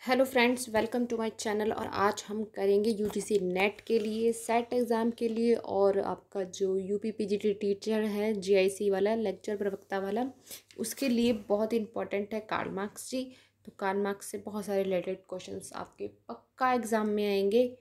Hello friends, welcome to my channel. और आज हम करेंगे यूजीसी नेट के लिए, सेट एग्ज़ाम के लिए और आपका जो यूपी पीजीटी टीचर है जीआईसी वाला लेक्चर प्रवक्ता वाला, उसके लिए बहुत इंपॉर्टेंट है कार्ल मार्क्स जी। तो कार्ल मार्क्स से बहुत सारे रिलेटेड क्वेश्चंस आपके पक्का एग्ज़ाम में आएंगे,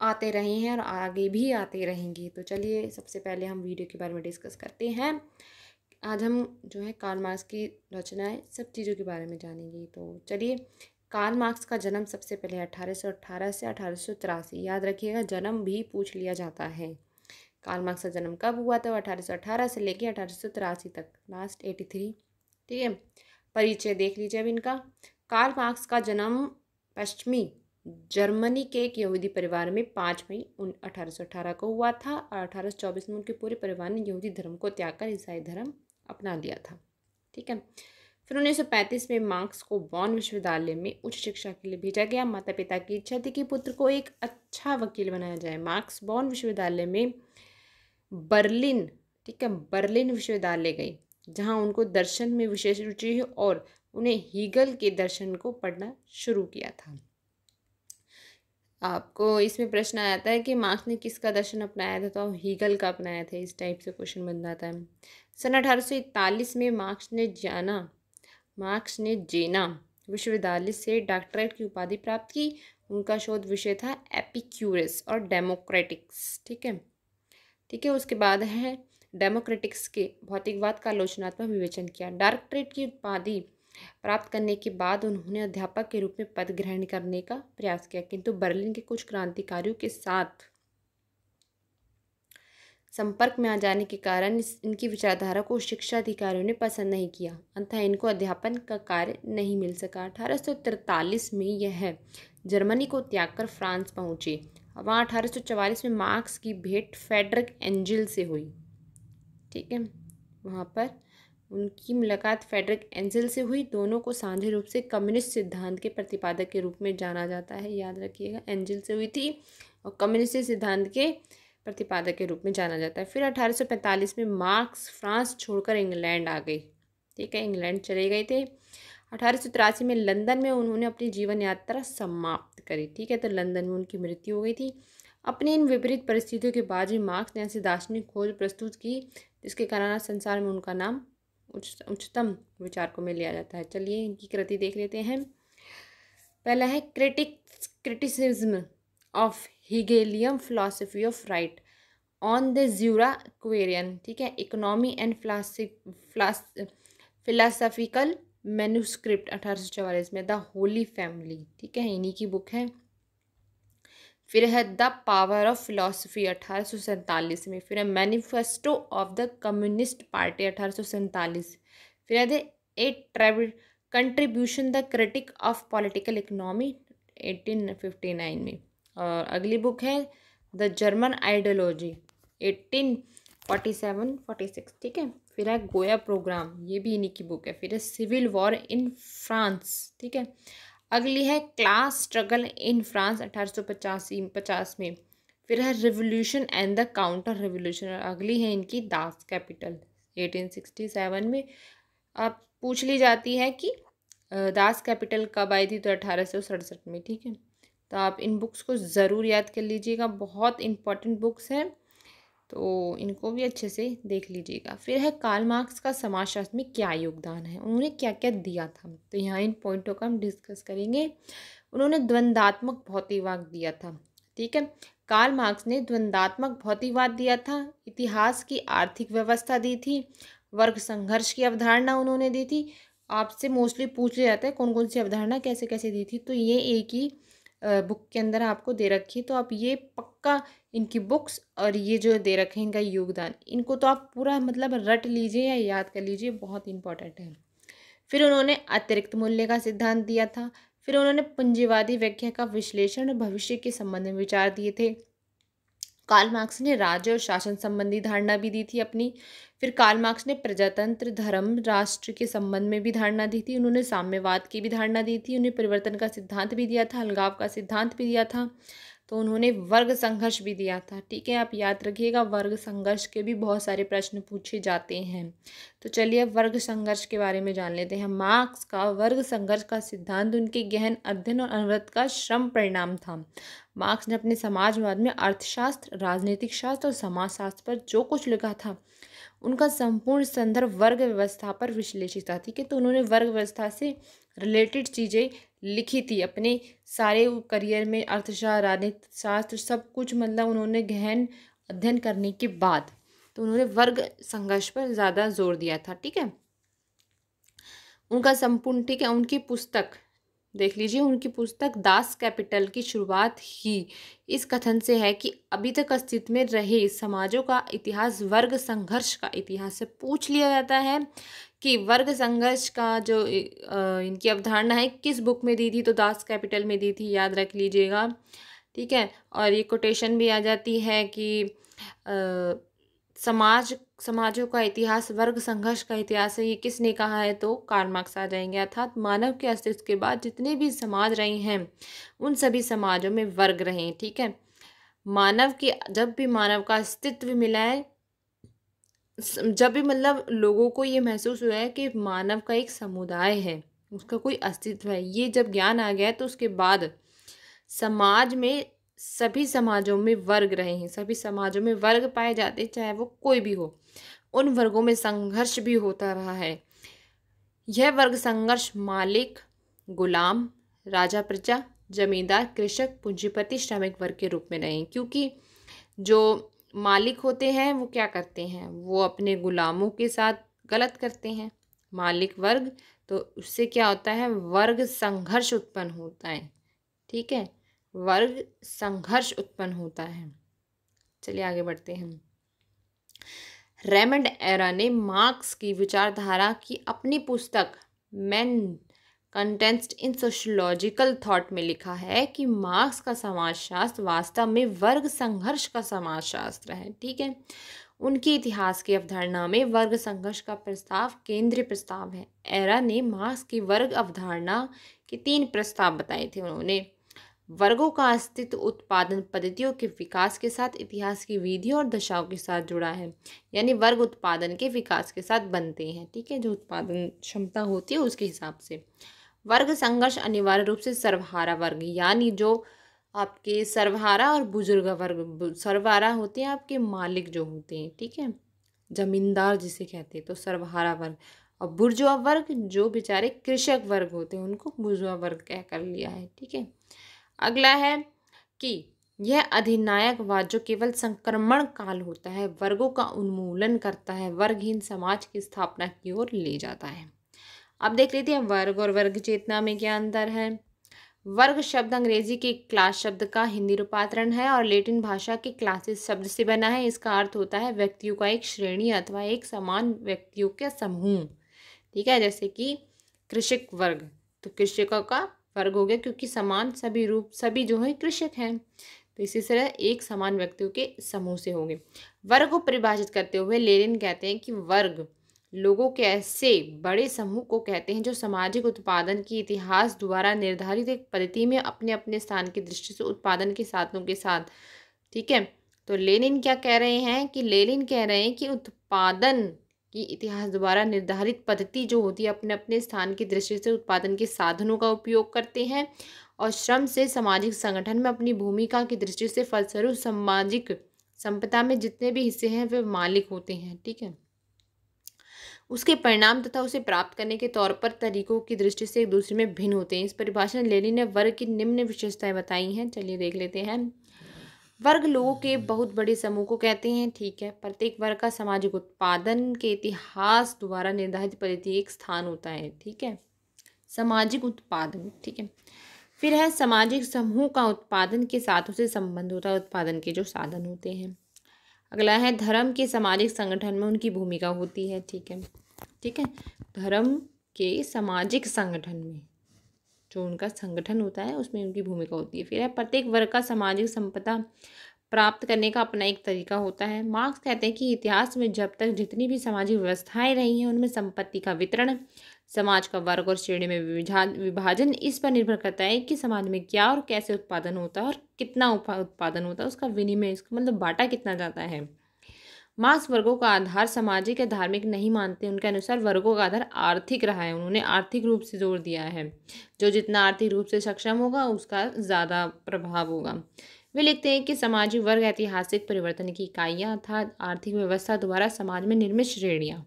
आते रहे हैं और आगे भी आते रहेंगे। तो चलिए सबसे पहले हम वीडियो के बारे में डिस्कस करते हैं। आज हम जो है कार्ल मार्क्स की रचनाएं सब चीज़ों के बारे में जानेंगे। तो चलिए, कार्ल मार्क्स का जन्म सबसे पहले 1818 से 1883, याद रखिएगा जन्म भी पूछ लिया जाता है। कार्ल मार्क्स का जन्म कब हुआ था? 1818 से लेके 1883 तक, लास्ट 83। ठीक है, परिचय देख लीजिए अब इनका। कार्ल मार्क्स का जन्म पश्चिमी जर्मनी के एक यहूदी परिवार में 5 मई 1818 को हुआ था और 1824 में उनके पूरे परिवार ने यहूदी धर्म को त्याग कर ईसाई धर्म अपना लिया था। ठीक है, फिर 1935 में मार्क्स को बॉन विश्वविद्यालय में उच्च शिक्षा के लिए भेजा गया। माता पिता की इच्छा थी कि पुत्र को एक अच्छा वकील बनाया जाए। मार्क्स बॉन विश्वविद्यालय में बर्लिन, ठीक है, बर्लिन विश्वविद्यालय गई, जहां उनको दर्शन में विशेष रुचि है और उन्हें हीगल के दर्शन को पढ़ना शुरू किया था। आपको इसमें प्रश्न आया था कि मार्क्स ने किसका दर्शन अपनाया था, तो हीगल का अपनाया था। इस टाइप से क्वेश्चन बन जाता है। सन 1841 में मार्क्स ने जेना विश्वविद्यालय से डॉक्टरेट की उपाधि प्राप्त की। उनका शोध विषय था एपिक्यूरस और डेमोक्रेटिक्स। ठीक है, उसके बाद है डेमोक्रेटिक्स के भौतिकवाद का आलोचनात्मक विवेचन किया। डॉक्टरेट की उपाधि प्राप्त करने के बाद उन्होंने अध्यापक के रूप में पद ग्रहण करने का प्रयास किया, किंतु बर्लिन के कुछ क्रांतिकारियों के साथ संपर्क में आ जाने के कारण इनकी विचारधारा को शिक्षा अधिकारियों ने पसंद नहीं किया, अतः इनको अध्यापन का कार्य नहीं मिल सका। 1843 में यह जर्मनी को त्याग कर फ्रांस पहुंचे। वहाँ 1844 में मार्क्स की भेंट फ्रेडरिक एंजल से हुई। ठीक है, वहाँ पर उनकी मुलाकात फ्रेडरिक एंजल से हुई। दोनों को साझे रूप से कम्युनिस्ट सिद्धांत के प्रतिपादक के रूप में जाना जाता है, याद रखिएगा, एंजल से हुई थी और कम्युनिस्ट सिद्धांत के प्रतिपादक के रूप में जाना जाता है। फिर 1845 में मार्क्स फ्रांस छोड़कर इंग्लैंड आ गए। ठीक है, इंग्लैंड चले गए थे। 1883 में लंदन में उन्होंने अपनी जीवन यात्रा समाप्त करी। ठीक है, तो लंदन में उनकी मृत्यु हो गई थी। अपनी इन विपरीत परिस्थितियों के बाद भी मार्क्स ने ऐसी दार्शनिक खोज प्रस्तुत की जिसके कारण आज संसार में उनका नाम उच्चतम विचारकों में लिया जाता है। चलिए इनकी कृति देख लेते हैं। पहला है criticism of Hegelian philosophy of right on the Jewish question. ठीक है, इकोनॉमी एंड फिलासफिकल मैन्यूस्क्रिप्ट 1844 में, द होली फैमिली। ठीक है, इन्हीं की बुक है। फिर है द पावर ऑफ फिलोसफी 1847 में। फिर है manifesto of the communist party 1847। फिर है a contribution the critique of political economy 1859 में। और अगली बुक है द जर्मन आइडियोलॉजी 1847-46। ठीक है, फिर है गोया प्रोग्राम, ये भी इन्हीं की बुक है। फिर है सिविल वॉर इन फ्रांस। ठीक है, अगली है क्लास स्ट्रगल इन फ्रांस 1850 में। फिर है revolution and the counter revolution. अगली है इनकी दास कैपिटल 1867 में। अब पूछ ली जाती है कि दास कैपिटल कब आई थी, तो 1867 में। ठीक है, तो आप इन बुक्स को ज़रूर याद कर लीजिएगा, बहुत इंपॉर्टेंट बुक्स हैं, तो इनको भी अच्छे से देख लीजिएगा। फिर है कार्ल मार्क्स का समाजशास्त्र में क्या योगदान है, उन्होंने क्या क्या दिया था, तो यहाँ इन पॉइंटों का हम डिस्कस करेंगे। उन्होंने द्वंद्वात्मक भौतिकवाद दिया था। ठीक है, कार्ल मार्क्स ने द्वंद्वात्मक भौतिकवाद दिया था, इतिहास की आर्थिक व्यवस्था दी थी, वर्ग संघर्ष की अवधारणा उन्होंने दी थी। आपसे मोस्टली पूछ लिया जाता है कौन कौन सी अवधारणा कैसे कैसे दी थी, तो ये एक ही बुक के अंदर आपको दे रखी है, तो आप ये पक्का इनकी बुक्स और ये जो दे रखे हैं इनका योगदान, इनको तो आप पूरा मतलब रट लीजिए या याद कर लीजिए, बहुत इंपॉर्टेंट है। फिर उन्होंने अतिरिक्त मूल्य का सिद्धांत दिया था। फिर उन्होंने पूंजीवादी व्याख्या का विश्लेषण और भविष्य के संबंध में विचार दिए थे। कार्ल मार्क्स ने राज्य और शासन संबंधी धारणा भी दी थी अपनी। फिर कार्ल मार्क्स ने प्रजातंत्र, धर्म, राष्ट्र के संबंध में भी धारणा दी थी। उन्होंने साम्यवाद की भी धारणा दी थी। उन्हें परिवर्तन का सिद्धांत भी दिया था, अलगाव का सिद्धांत भी दिया था। तो उन्होंने वर्ग संघर्ष भी दिया था। ठीक है, आप याद रखिएगा, वर्ग संघर्ष के भी बहुत सारे प्रश्न पूछे जाते हैं। तो चलिए अब वर्ग संघर्ष के बारे में जान लेते हैं। मार्क्स का वर्ग संघर्ष का सिद्धांत उनके गहन अध्ययन और अनवरत का श्रम परिणाम था। मार्क्स ने अपने समाजवाद में अर्थशास्त्र, राजनीतिक शास्त्र और समाजशास्त्र पर जो कुछ लिखा था उनका संपूर्ण संदर्भ वर्ग व्यवस्था पर विश्लेषित था। ठीक है, तो उन्होंने वर्ग व्यवस्था से रिलेटेड चीज़ें लिखी थी अपने सारे करियर में। अर्थशास्त्र, राजनीतिक शास्त्र, सब कुछ मतलब उन्होंने गहन अध्ययन करने के बाद तो उन्होंने वर्ग संघर्ष पर ज़्यादा जोर दिया था। ठीक है, उनका संपूर्ण, ठीक है, उनकी पुस्तक देख लीजिए, उनकी पुस्तक दास कैपिटल की शुरुआत ही इस कथन से है कि अभी तक अस्तित्व में रहे समाजों का इतिहास वर्ग संघर्ष का इतिहास से पूछ लिया जाता है कि वर्ग संघर्ष का जो इनकी अवधारणा है किस बुक में दी थी, तो दास कैपिटल में दी थी, याद रख लीजिएगा। ठीक है, और ये कोटेशन भी आ जाती है कि समाजों का इतिहास वर्ग संघर्ष का इतिहास है, ये किसने कहा है, तो कार्ल मार्क्स आ जाएंगे। अर्थात मानव के अस्तित्व के बाद जितने भी समाज रहे हैं उन सभी समाजों में वर्ग रहे हैं। ठीक है, मानव के जब भी मानव का अस्तित्व मिला है, जब भी मतलब लोगों को ये महसूस हुआ है कि मानव का एक समुदाय है, उसका कोई अस्तित्व है, ये जब ज्ञान आ गया है तो उसके बाद समाज में सभी समाजों में वर्ग रहे हैं, सभी समाजों में वर्ग पाए जाते हैं, चाहे वो कोई भी हो। उन वर्गों में संघर्ष भी होता रहा है। यह वर्ग संघर्ष मालिक, गुलाम, राजा, प्रजा, जमींदार, कृषक, पूंजीपति, श्रमिक वर्ग के रूप में रहे, क्योंकि जो मालिक होते हैं वो क्या करते हैं, वो अपने गुलामों के साथ गलत करते हैं, मालिक वर्ग, तो उससे क्या होता है, वर्ग संघर्ष उत्पन्न होता है। ठीक है, वर्ग संघर्ष उत्पन्न होता है। चलिए आगे बढ़ते हैं। रेमंड एरा ने मार्क्स की विचारधारा की अपनी पुस्तक मैन कंटेंट्स इन सोशियोलॉजिकल थॉट में लिखा है कि मार्क्स का समाजशास्त्र वास्तव में वर्ग संघर्ष का समाजशास्त्र है। ठीक है, उनकी इतिहास की अवधारणा में वर्ग संघर्ष का प्रस्ताव केंद्रीय प्रस्ताव है। एरा ने मार्क्स की वर्ग अवधारणा के 3 प्रस्ताव बताए थे। उन्होंने वर्गों का अस्तित्व उत्पादन पद्धतियों के विकास के साथ इतिहास की विधियों और दशाओं के साथ जुड़ा है, यानी वर्ग उत्पादन के विकास के साथ बनते हैं। ठीक है, जो उत्पादन क्षमता होती है उसके हिसाब से। वर्ग संघर्ष अनिवार्य रूप से सर्वहारा वर्ग, यानी जो आपके सर्वहारा और बुजुर्ग वर्ग, सर्वहारा होते हैं आपके मालिक जो होते हैं, ठीक है, जमींदार जिसे कहते हैं, तो सर्वहारा वर्ग, और बुर्जुआ वर्ग जो बेचारे कृषक वर्ग होते हैं उनको बुर्जुआ वर्ग कह कर लिया है। ठीक है, अगला है कि यह अधिनायकवाद जो केवल संक्रमण काल होता है, वर्गों का उन्मूलन करता है, वर्गहीन समाज की स्थापना की ओर ले जाता है। अब देख लेते हैं वर्ग और वर्ग चेतना में क्या अंतर है। वर्ग शब्द अंग्रेजी के क्लास शब्द का हिंदी रूपांतरण है और लैटिन भाषा के क्लासेस शब्द से बना है। इसका अर्थ होता है व्यक्तियों का एक श्रेणी अथवा एक समान व्यक्तियों के समूह। ठीक है, जैसे कि कृषक वर्ग, तो कृषकों का वर्ग हो गया क्योंकि समान सभी जो है कृषक हैं, तो इसी तरह एक समान व्यक्तियों के समूह से होंगे। वर्ग को परिभाषित करते हुए लेनिन कहते हैं कि वर्ग लोगों के ऐसे बड़े समूह को कहते हैं जो सामाजिक उत्पादन की इतिहास द्वारा निर्धारित एक पद्धति में अपने अपने स्थान की दृष्टि से उत्पादन के साधनों के साथ। ठीक है, तो लेनिन क्या कह रहे हैं कि लेनिन कह रहे हैं कि उत्पादन की इतिहास द्वारा निर्धारित पद्धति जो होती है अपने अपने स्थान की दृष्टि से उत्पादन के साधनों का उपयोग करते हैं और श्रम से सामाजिक संगठन में अपनी भूमिका की दृष्टि से फलस्वरूप सामाजिक संपदा में जितने भी हिस्से हैं वे मालिक होते हैं। ठीक है, उसके परिणाम तथा उसे प्राप्त करने के तौर पर तरीकों की दृष्टि से एक दूसरे में भिन्न होते हैं। इस परिभाषा में लेनिन ने वर्ग की निम्न विशेषताएं बताई हैं। चलिए देख लेते हैं। वर्ग लोगों के बहुत बड़े समूह को कहते हैं। ठीक है, प्रत्येक वर्ग का सामाजिक उत्पादन के इतिहास द्वारा निर्धारित पद्धति एक स्थान होता है। ठीक है, सामाजिक उत्पादन। ठीक है, फिर है सामाजिक समूह का उत्पादन के साथ उसे संबंध होता है, उत्पादन के जो साधन होते हैं। अगला है धर्म के सामाजिक संगठन में उनकी भूमिका होती है। ठीक है, ठीक है, धर्म के सामाजिक संगठन में जो उनका संगठन होता है उसमें उनकी भूमिका होती है। फिर है प्रत्येक वर्ग का सामाजिक संपदा प्राप्त करने का अपना एक तरीका होता है। मार्क्स कहते हैं कि इतिहास में जब तक जितनी भी सामाजिक व्यवस्थाएं रही हैं उनमें संपत्ति का वितरण, समाज का वर्ग और श्रेणी में विभाजन इस पर निर्भर करता है कि समाज में क्या और कैसे उत्पादन होता है और कितना उत्पादन होता है, उसका विनिमय, इसका मतलब बांटा कितना जाता है। मार्क्स वर्गों का आधार सामाजिक या धार्मिक नहीं मानते। उनके अनुसार वर्गों का आधार आर्थिक रहा है। उन्होंने आर्थिक रूप से जोर दिया है। जो जितना आर्थिक रूप से सक्षम होगा उसका ज़्यादा प्रभाव होगा। वे लिखते हैं कि सामाजिक वर्ग ऐतिहासिक परिवर्तन की इकाइयाँ अर्थात आर्थिक व्यवस्था द्वारा समाज में निर्मित श्रेणियाँ।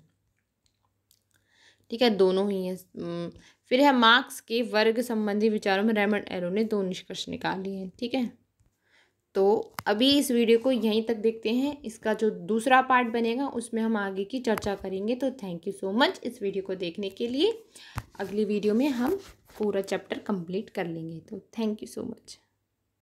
ठीक है, दोनों ही हैं। फिर है मार्क्स के वर्ग संबंधी विचारों में रेमंड एरो ने 2 निष्कर्ष निकाले हैं। ठीक है, तो अभी इस वीडियो को यहीं तक देखते हैं। इसका जो दूसरा पार्ट बनेगा उसमें हम आगे की चर्चा करेंगे। तो थैंक यू सो मच इस वीडियो को देखने के लिए। अगली वीडियो में हम पूरा चैप्टर कंप्लीट कर लेंगे। तो थैंक यू सो मच।